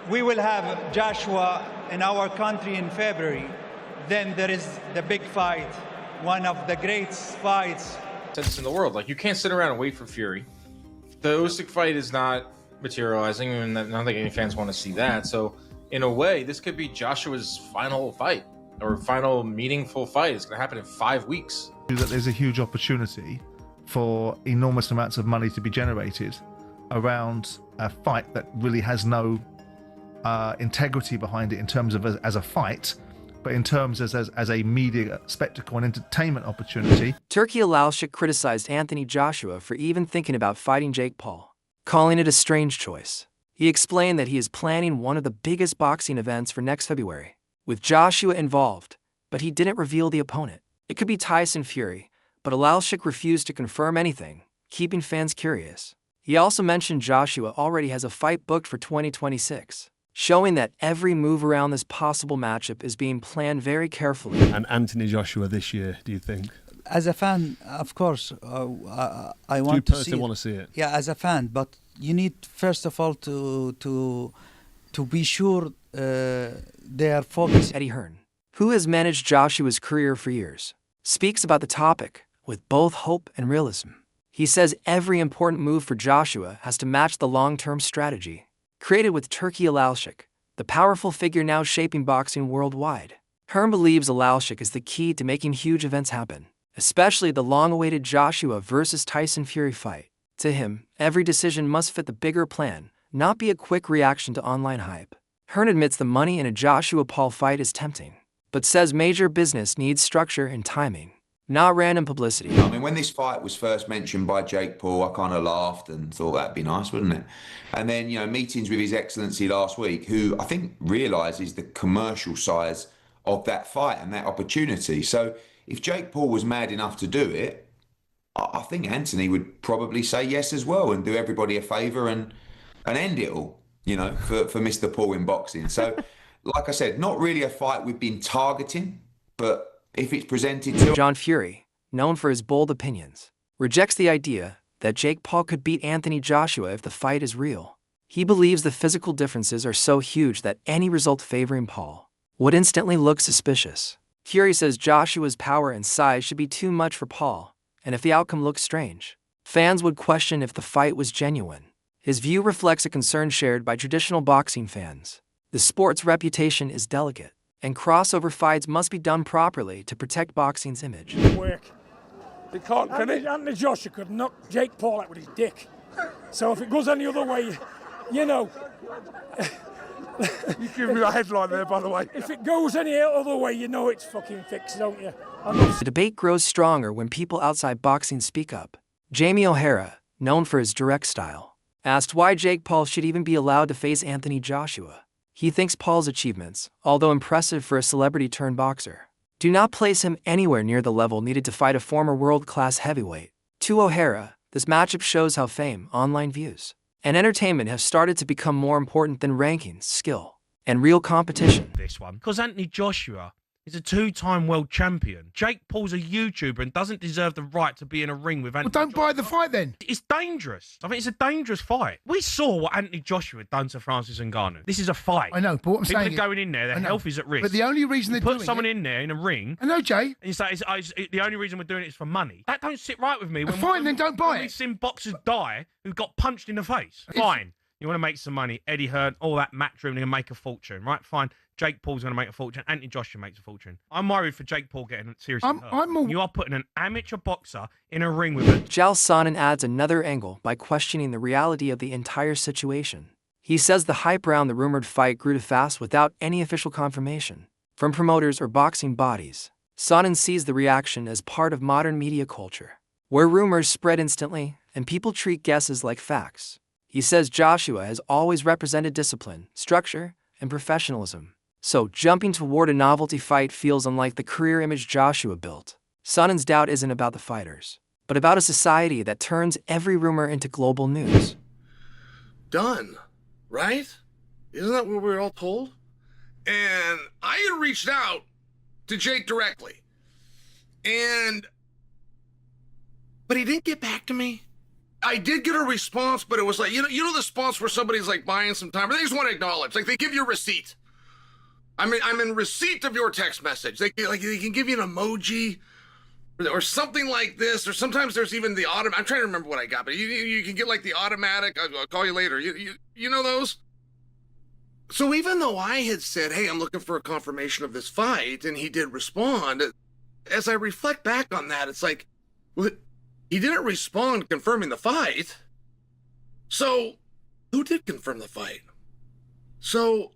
we will have Joshua in our country in February. Then there is the big fight, one of the greatest fights in the world. Like, you can't sit around and wait for Fury. The Usyk fight is not materializing, and I don't think any fans want to see that. So, in a way, this could be Joshua's final fight or final meaningful fight. It's going to happen in 5 weeks. That there's a huge opportunity for enormous amounts of money to be generated around a fight that really has no integrity behind it in terms of as a fight, but in terms as a media spectacle and entertainment opportunity. Turki Alalshikh criticized Anthony Joshua for even thinking about fighting Jake Paul, calling it a strange choice. He explained that he is planning one of the biggest boxing events for next February, with Joshua involved, but he didn't reveal the opponent. It could be Tyson Fury, but Alalshikh refused to confirm anything, keeping fans curious. He also mentioned Joshua already has a fight booked for 2026. Showing that every move around this possible matchup is being planned very carefully. And Anthony Joshua this year, do you think? As a fan, of course, I want to see it. Do you personally want to see it? Yeah, as a fan, but you need first of all to be sure they are focused. Eddie Hearn, who has managed Joshua's career for years, speaks about the topic with both hope and realism. He says every important move for Joshua has to match the long-term strategy created with Turki Alalshikh, the powerful figure now shaping boxing worldwide. Hearn believes Alalshikh is the key to making huge events happen, especially the long-awaited Joshua versus Tyson Fury fight. To him, every decision must fit the bigger plan, not be a quick reaction to online hype. Hearn admits the money in a Joshua-Paul fight is tempting, but says major business needs structure and timing, not random publicity. I mean, when this fight was first mentioned by Jake Paul, I kind of laughed and thought that'd be nice, wouldn't it? And then, you know, meetings with His Excellency last week, who I think realises the commercial size of that fight and that opportunity. So if Jake Paul was mad enough to do it, I think Anthony would probably say yes as well and do everybody a favour and end it all, you know, for Mr. Paul in boxing. So, like I said, not really a fight we've been targeting, but if it's presented to... John Fury, known for his bold opinions, rejects the idea that Jake Paul could beat Anthony Joshua if the fight is real. He believes the physical differences are so huge that any result favoring Paul would instantly look suspicious. Fury says Joshua's power and size should be too much for Paul, and if the outcome looks strange, fans would question if the fight was genuine. His view reflects a concern shared by traditional boxing fans. The sport's reputation is delicate, and crossover fights must be done properly to protect boxing's image. Work. They can't. Anthony Joshua could knock Jake Paul out with his dick. So if it goes any other way, you know. You give me a headline there, by the way. If it goes any other way, you know it's fucking fixed, don't you? The debate grows stronger when people outside boxing speak up. Jamie O'Hara, known for his direct style, asked why Jake Paul should even be allowed to face Anthony Joshua. He thinks Paul's achievements, although impressive for a celebrity-turned-boxer, do not place him anywhere near the level needed to fight a former world-class heavyweight. To O'Hara, this matchup shows how fame, online views, and entertainment have started to become more important than rankings, skill, and real competition. This one, because Anthony Joshua is a two-time world champion. Jake Paul's a YouTuber and doesn't deserve the right to be in a ring with Anthony Well, don't buy the fight then. It's dangerous. I think it's a dangerous fight. We saw what Anthony Joshua had done to Francis Ngannou. This is a fight. I know, but what I'm People saying are going in there, their health is at risk. But the only reason they put someone in there in a ring. I know, Jay. And you say the only reason we're doing it is for money. That don't sit right with me. Fine, then don't buy it. We've seen boxers die who got punched in the face. Fine. You want to make some money. Eddie Hearn, all that matchroom, they're going to make a fortune, right? Fine. Jake Paul's going to make a fortune. Anthony Joshua makes a fortune. I'm worried for Jake Paul getting seriously hurt. You are putting an amateur boxer in a ring with a... Chael Sonnen adds another angle by questioning the reality of the entire situation. He says the hype around the rumored fight grew too fast without any official confirmation from promoters or boxing bodies. Sonnen sees the reaction as part of modern media culture, where rumors spread instantly and people treat guesses like facts. He says Joshua has always represented discipline, structure, and professionalism. So jumping toward a novelty fight feels unlike the career image Joshua built. Sonnen's doubt isn't about the fighters, but about a society that turns every rumor into global news. Done, right? Isn't that what we were all told? And I had reached out to Jake directly. But he didn't get back to me. I did get a response, but it was like, you know the response where somebody's like buying some time, or they just want to acknowledge, like they give you a receipt. I mean, I'm in receipt of your text message. They can give you an emoji or something like this, or sometimes there's even the I'm trying to remember what I got, but you can get like the automatic, I'll call you later. You know those? So even though I had said, hey, I'm looking for a confirmation of this fight, and he did respond, as I reflect back on that, it's like, well, he didn't respond confirming the fight. So who did confirm the fight? So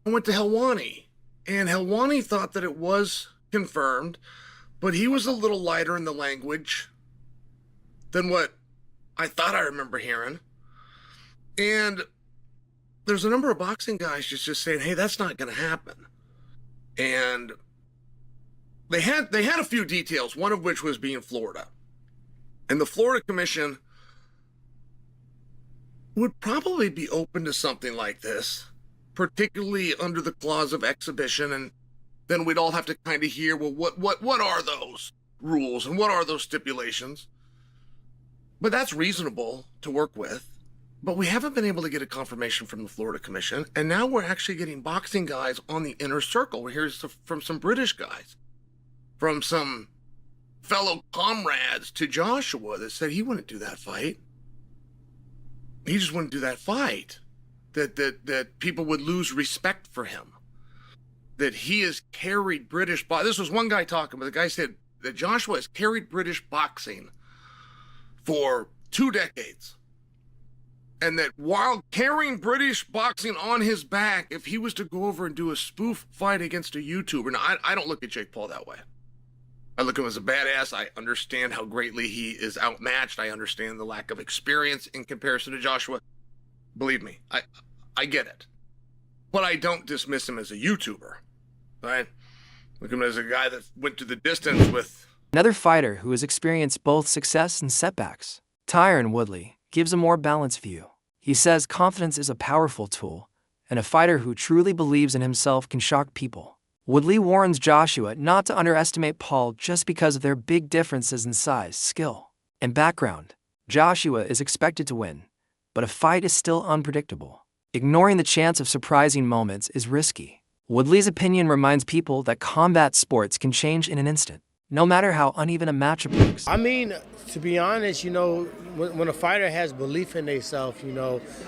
I went to Helwani, and Helwani thought that it was confirmed, but he was a little lighter in the language than what I thought I remember hearing. And there's a number of boxing guys just saying, hey, that's not going to happen. And they had a few details, one of which was being Florida. And the Florida Commission would probably be open to something like this, particularly under the clause of exhibition. And then we'd all have to kind of hear, well, what are those rules and what are those stipulations? But that's reasonable to work with. But we haven't been able to get a confirmation from the Florida Commission. And now we're actually getting boxing guys on the inner circle. We're hearing from some British guys, from some fellow comrades to Joshua that said he wouldn't do that fight. He just wouldn't do that fight. That people would lose respect for him. That he has carried British boxing. This was one guy talking, but the guy said that Joshua has carried British boxing for 2 decades. And that while carrying British boxing on his back, if he was to go over and do a spoof fight against a YouTuber, now I don't look at Jake Paul that way. I look at him as a badass. I understand how greatly he is outmatched. I understand the lack of experience in comparison to Joshua. Believe me, I get it. But I don't dismiss him as a YouTuber, right? Look at him as a guy that went to the distance with... Another fighter who has experienced both success and setbacks, Tyron Woodley, gives a more balanced view. He says confidence is a powerful tool, and a fighter who truly believes in himself can shock people. Woodley warns Joshua not to underestimate Paul just because of their big differences in size, skill, and background. Joshua is expected to win, but a fight is still unpredictable. Ignoring the chance of surprising moments is risky. Woodley's opinion reminds people that combat sports can change in an instant, no matter how uneven a matchup looks. I mean, to be honest, when a fighter has belief in themselves,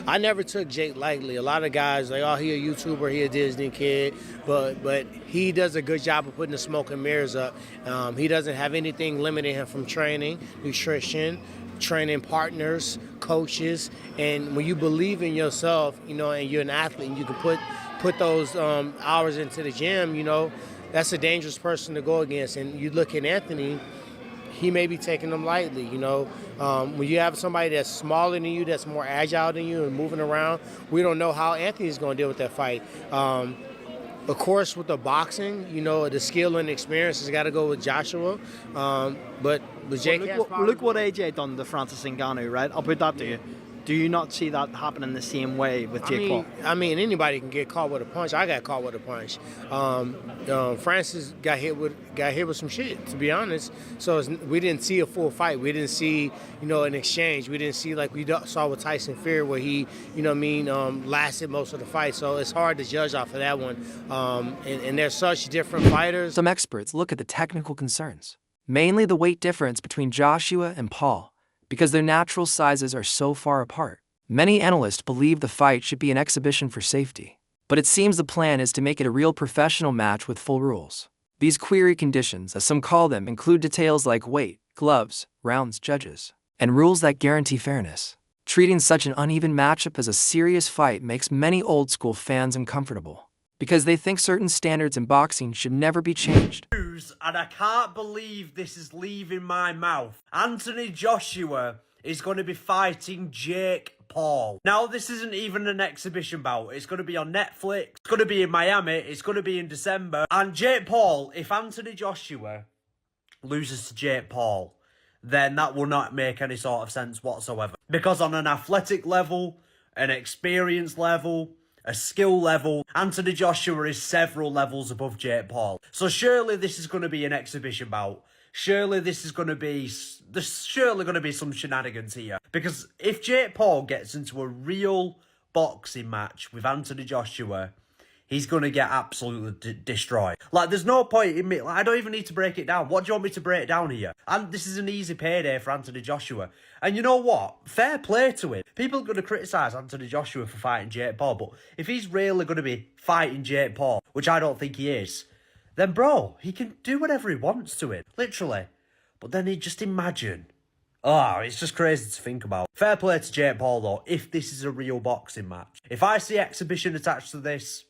I never took Jake lightly. A lot of guys like, oh, he a YouTuber, he a Disney kid, but he does a good job of putting the smoke and mirrors up. He doesn't have anything limiting him from training, nutrition, training partners, coaches, and when you believe in yourself, and you're an athlete, and you can put those hours into the gym, that's a dangerous person to go against. And you look at Anthony, he may be taking them lightly, When you have somebody that's smaller than you, that's more agile than you and moving around, we don't know how Anthony's going to deal with that fight. Of course, with the boxing, the skill and experience has got to go with Joshua. But with Jake... Look what AJ done to Francis Ngannou, right? I'll put that to you. Do you not see that happening the same way with Jake Paul? I mean, anybody can get caught with a punch. I got caught with a punch. Francis got hit with some shit, to be honest. So we didn't see a full fight. We didn't see, an exchange. We didn't see like we saw with Tyson Fury, where he, lasted most of the fight. So it's hard to judge off of that one. And they're such different fighters. Some experts look at the technical concerns, mainly the weight difference between Joshua and Paul, because their natural sizes are so far apart. Many analysts believe the fight should be an exhibition for safety, but it seems the plan is to make it a real professional match with full rules. These query conditions, as some call them, include details like weight, gloves, rounds, judges, and rules that guarantee fairness. Treating such an uneven matchup as a serious fight makes many old-school fans uncomfortable, because they think certain standards in boxing should never be changed. And I can't believe this is leaving my mouth. Anthony Joshua is going to be fighting Jake Paul. Now, this isn't even an exhibition bout. It's going to be on Netflix. It's going to be in Miami. It's going to be in December. And Jake Paul, if Anthony Joshua loses to Jake Paul, then that will not make any sort of sense whatsoever. Because on an athletic level, an experience level, a skill level, Anthony Joshua is several levels above Jake Paul. So surely this is going to be an exhibition bout surely this is going to be, there's surely going to be some shenanigans here. Because if Jake Paul gets into a real boxing match with Anthony Joshua, he's going to get absolutely destroyed. Like, there's no point in me, like, I don't even need to break it down. What do you want me to break down here? And this is an easy payday for Anthony Joshua. And you know what? Fair play to him. People are going to criticise Anthony Joshua for fighting Jake Paul, but if he's really going to be fighting Jake Paul, which I don't think he is, then bro, he can do whatever he wants to him. Literally. But then just imagine. Oh, it's just crazy to think about. Fair play to Jake Paul though, if this is a real boxing match. If I see exhibition attached to this,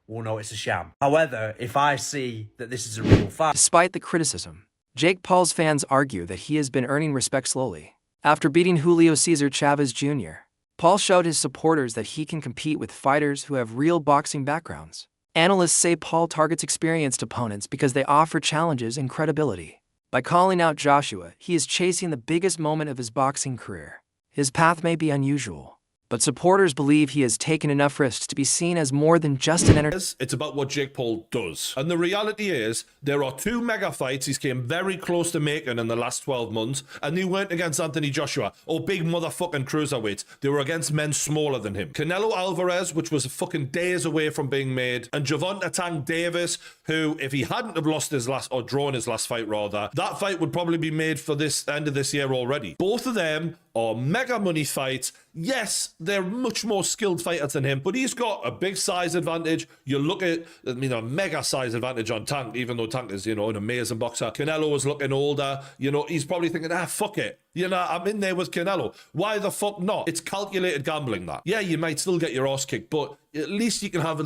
we'll know it's a sham. However, if I see that this is a real fight... Despite the criticism, Jake Paul's fans argue that he has been earning respect slowly. After beating Julio Cesar Chavez Jr., Paul showed his supporters that he can compete with fighters who have real boxing backgrounds. Analysts say Paul targets experienced opponents because they offer challenges and credibility. By calling out Joshua, he is chasing the biggest moment of his boxing career. His path may be unusual, but supporters believe he has taken enough risks to be seen as more than just an entertainer. It's about what Jake Paul does. And the reality is, there are 2 mega fights he's came very close to making in the last 12 months, and they weren't against Anthony Joshua, or big motherfucking cruiserweights. They were against men smaller than him. Canelo Alvarez, which was fucking days away from being made, and Gervonta Tank Davis, who, if he hadn't have lost his last, or drawn his last fight rather, that fight would probably be made for this end of this year already. Both of them are mega money fights. Yes, they're much more skilled fighters than him, but he's got a big size advantage. You look at, a mega size advantage on Tank, even though Tank is, an amazing boxer. Canelo is looking older. He's probably thinking, fuck it. I'm in there with Canelo. Why the fuck not? It's calculated gambling, that. Yeah, you might still get your ass kicked, but at least you can have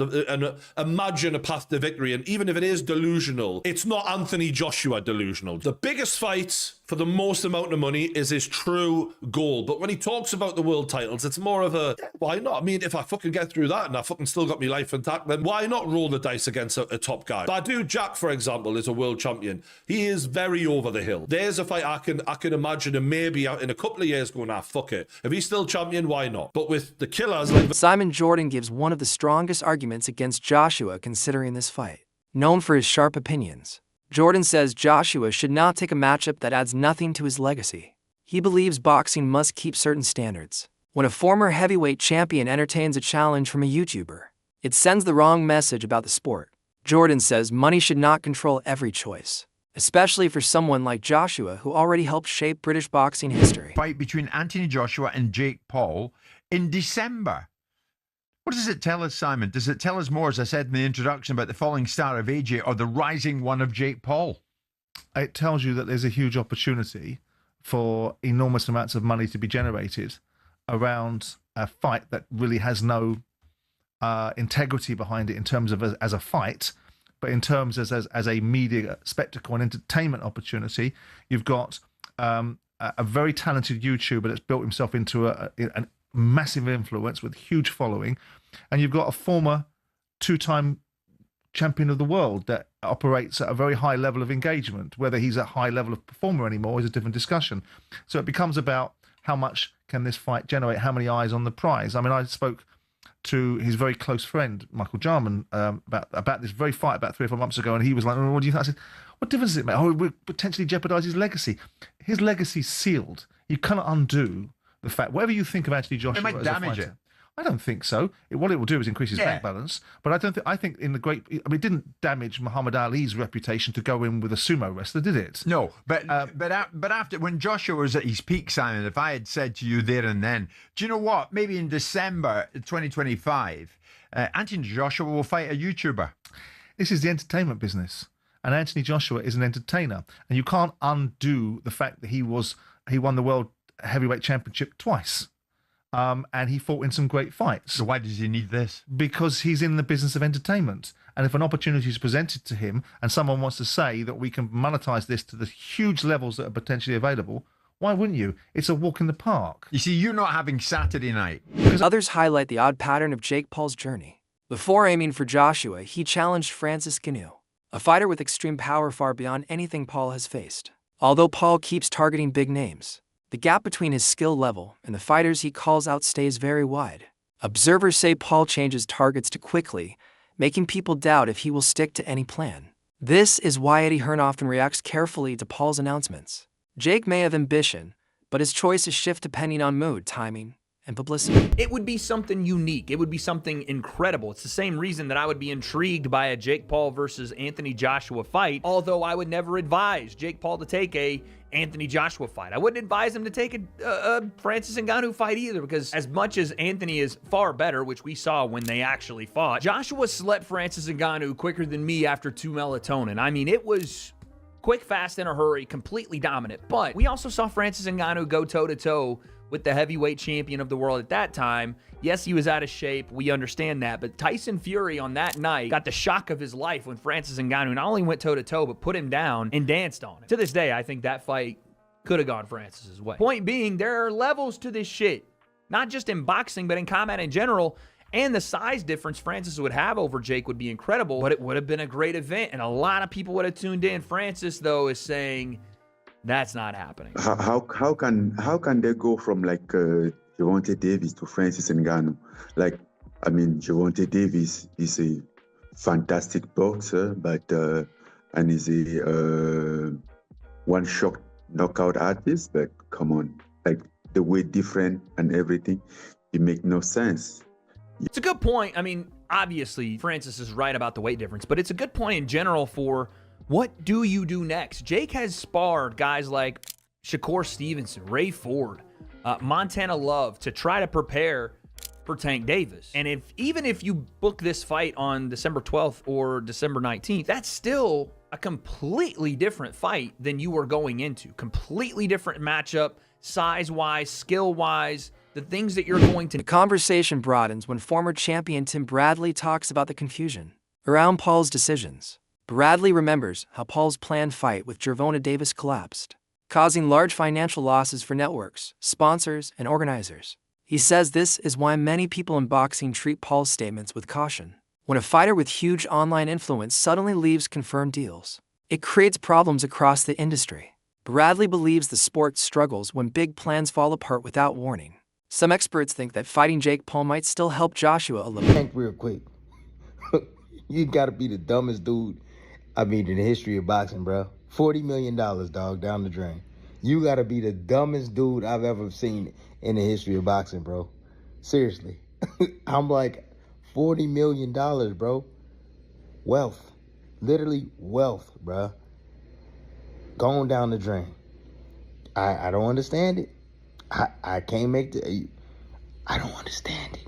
imagine a path to victory. And even if it is delusional, it's not Anthony Joshua delusional. The biggest fight for the most amount of money is his true goal. But when he talks about the world titles, it's more of a, why not? I mean, if I fucking get through that and I fucking still got my life intact, then why not roll the dice against a top guy? Badu Jack, for example, is a world champion. He is very over the hill. There's a fight I can imagine him maybe in a couple of years going, fuck it. If he's still champion, why not? But with the killers like... Simon Jordan gives one of the strongest arguments against Joshua considering this fight. Known for his sharp opinions, Jordan says Joshua should not take a matchup that adds nothing to his legacy. He believes boxing must keep certain standards. When a former heavyweight champion entertains a challenge from a YouTuber, it sends the wrong message about the sport. Jordan says money should not control every choice, especially for someone like Joshua who already helped shape British boxing history. Fight between Anthony Joshua and Jake Paul in December. What does it tell us, Simon? Does it tell us more, as I said in the introduction, about the falling star of AJ or the rising one of Jake Paul? It tells you that there's a huge opportunity for enormous amounts of money to be generated around a fight that really has no integrity behind it in terms of as a fight, but in terms as a media spectacle and entertainment opportunity. You've got a very talented YouTuber that's built himself into a massive influence with huge following, and you've got a former 2-time champion of the world that operates at a very high level of engagement. Whether he's a high level of performer anymore is a different discussion. So it becomes about how much can this fight generate, how many eyes on the prize. I mean, I spoke to his very close friend Michael Jarman about this very fight about 3 or 4 months ago, and he was like, "What do you think?" I said, "What difference does it make? Oh, it would potentially jeopardize his legacy. His legacy's sealed. You cannot undo the fact, whatever you think of Anthony Joshua, It might damage it. I don't think so. What it will do is increase his bank balance. But I don't think. I think in the it didn't damage Muhammad Ali's reputation to go in with a sumo wrestler, did it? No, but after, when Joshua was at his peak, Simon, if I had said to you there and then, do you know what? Maybe in December 2025, Anthony Joshua will fight a YouTuber. This is the entertainment business, and Anthony Joshua is an entertainer, and you can't undo the fact that he won the world heavyweight championship twice. And he fought in some great fights. So why does he need this? Because he's in the business of entertainment. And if an opportunity is presented to him and someone wants to say that we can monetize this to the huge levels that are potentially available, why wouldn't you? It's a walk in the park. You see, you're not having Saturday night. Others highlight the odd pattern of Jake Paul's journey. Before aiming for Joshua, he challenged Francis Ngannou, a fighter with extreme power far beyond anything Paul has faced. Although Paul keeps targeting big names, the gap between his skill level and the fighters he calls out stays very wide. Observers say Paul changes targets too quickly, making people doubt if he will stick to any plan. This is why Eddie Hearn often reacts carefully to Paul's announcements. Jake may have ambition, but his choices shift depending on mood, timing, and publicity. It would be something unique. It would be something incredible. It's the same reason that I would be intrigued by a Jake Paul versus Anthony Joshua fight, although I would never advise Jake Paul to take a Anthony Joshua fight. I wouldn't advise him to take a Francis Ngannou fight either, because as much as Anthony is far better, which we saw when they actually fought, Joshua slept Francis Ngannou quicker than me after 2 melatonin. I mean, it was quick, fast, in a hurry, completely dominant. But we also saw Francis Ngannou go toe-to-toe with the heavyweight champion of the world at that time. Yes, he was out of shape. We understand that. But Tyson Fury on that night got the shock of his life when Francis Ngannou not only went toe-to-toe, but put him down and danced on him. To this day, I think that fight could have gone Francis's way. Point being, there are levels to this shit. Not just in boxing, but in combat in general. And the size difference Francis would have over Jake would be incredible, but it would have been a great event. And a lot of people would have tuned in. Francis, though, is saying that's not happening. How can they go from like Gervonta Davis to Francis Ngannou? Like, I mean, Gervonta Davis is a fantastic boxer, but and is a one-shot knockout artist. But come on, like the weight different and everything, it make no sense. It's a good point. I mean, obviously, Francis is right about the weight difference, but it's a good point in general for what do you do next? Jake has sparred guys like Shakur Stevenson, Ray Ford, Montana Love to try to prepare for Tank Davis. And even if you book this fight on December 12th or December 19th, that's still a completely different fight than you were going into. Completely different matchup, size-wise, skill-wise, the things that you're going to... The conversation broadens when former champion Tim Bradley talks about the confusion around Paul's decisions. Bradley remembers how Paul's planned fight with Gervonta Davis collapsed, causing large financial losses for networks, sponsors, and organizers. He says this is why many people in boxing treat Paul's statements with caution. When a fighter with huge online influence suddenly leaves confirmed deals, it creates problems across the industry. Bradley believes the sport struggles when big plans fall apart without warning. Some experts think that fighting Jake Paul might still help Joshua a little. Think real quick. You gotta be the dumbest dude, in the history of boxing, bro. $40 million, dog, down the drain. You gotta be the dumbest dude I've ever seen in the history of boxing, bro. Seriously. I'm like, $40 million, bro. Wealth. Literally wealth, bro. Going down the drain. I don't understand it. I can't make the... I don't understand it.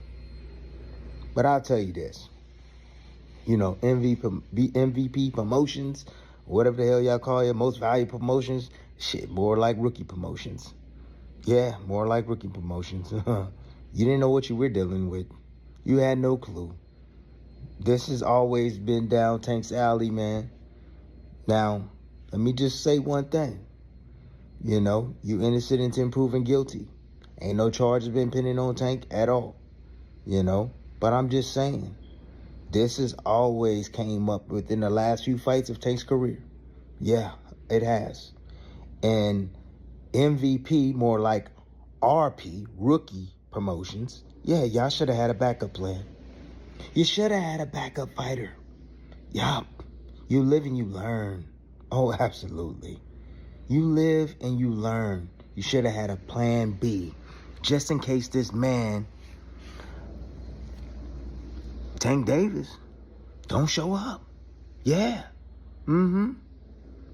But I'll tell you this. You know, MVP promotions, whatever the hell y'all call it, most valuable promotions, shit, more like rookie promotions. Yeah, more like rookie promotions. You didn't know what you were dealing with. You had no clue. This has always been down Tank's alley, man. Now, let me just say one thing. You know, you innocent until proven guilty. Ain't no charges been pending on Tank at all. You know, but I'm just saying, this has always came up within the last few fights of Tank's career. Yeah, it has. And MVP, more like RP, rookie promotions, yeah, y'all should have had a backup plan. You should have had a backup fighter. Yup. You live and you learn. Oh, absolutely. You live and you learn. You should have had a plan B, just in case this man, Tank Davis, don't show up. Yeah.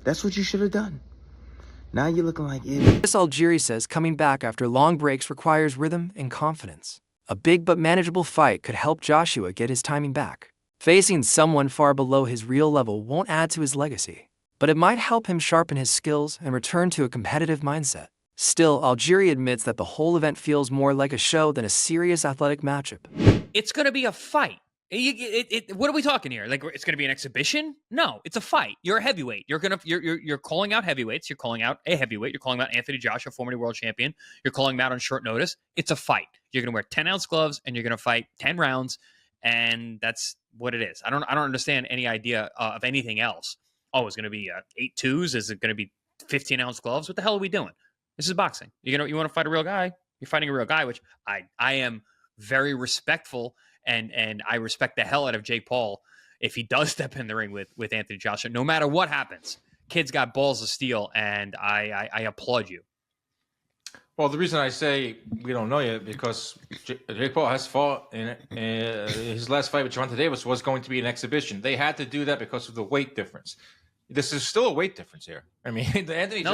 That's what you should have done. Now you're looking like idiot. This Algieri says coming back after long breaks requires rhythm and confidence. A big but manageable fight could help Joshua get his timing back. Facing someone far below his real level won't add to his legacy, but it might help him sharpen his skills and return to a competitive mindset. Still, Algieri admits that the whole event feels more like a show than a serious athletic matchup. It's going to be a fight. What are we talking here? Like, it's going to be an exhibition? No, it's a fight. You're a heavyweight. You're calling out heavyweights. You're calling out a heavyweight. You're calling out Anthony Joshua, former world champion. You're calling him out on short notice. It's a fight. You're going to wear 10-ounce gloves and you're going to fight 10 rounds, and that's what it is. I don't understand any idea of anything else. Oh, it's going to be 8-2s. Is it going to be 15-ounce gloves? What the hell are we doing? This is boxing. You want to fight a real guy? You're fighting a real guy, which I am very respectful, and I respect the hell out of Jake Paul if he does step in the ring with Anthony Joshua, no matter what happens. Kid's got balls of steel, and I applaud you. Well, the reason I say we don't know yet because Jake Paul has fought in his last fight with Gervonta Davis was going to be an exhibition. They had to do that because of the weight difference. This is still a weight difference here. I mean, Anthony Joshua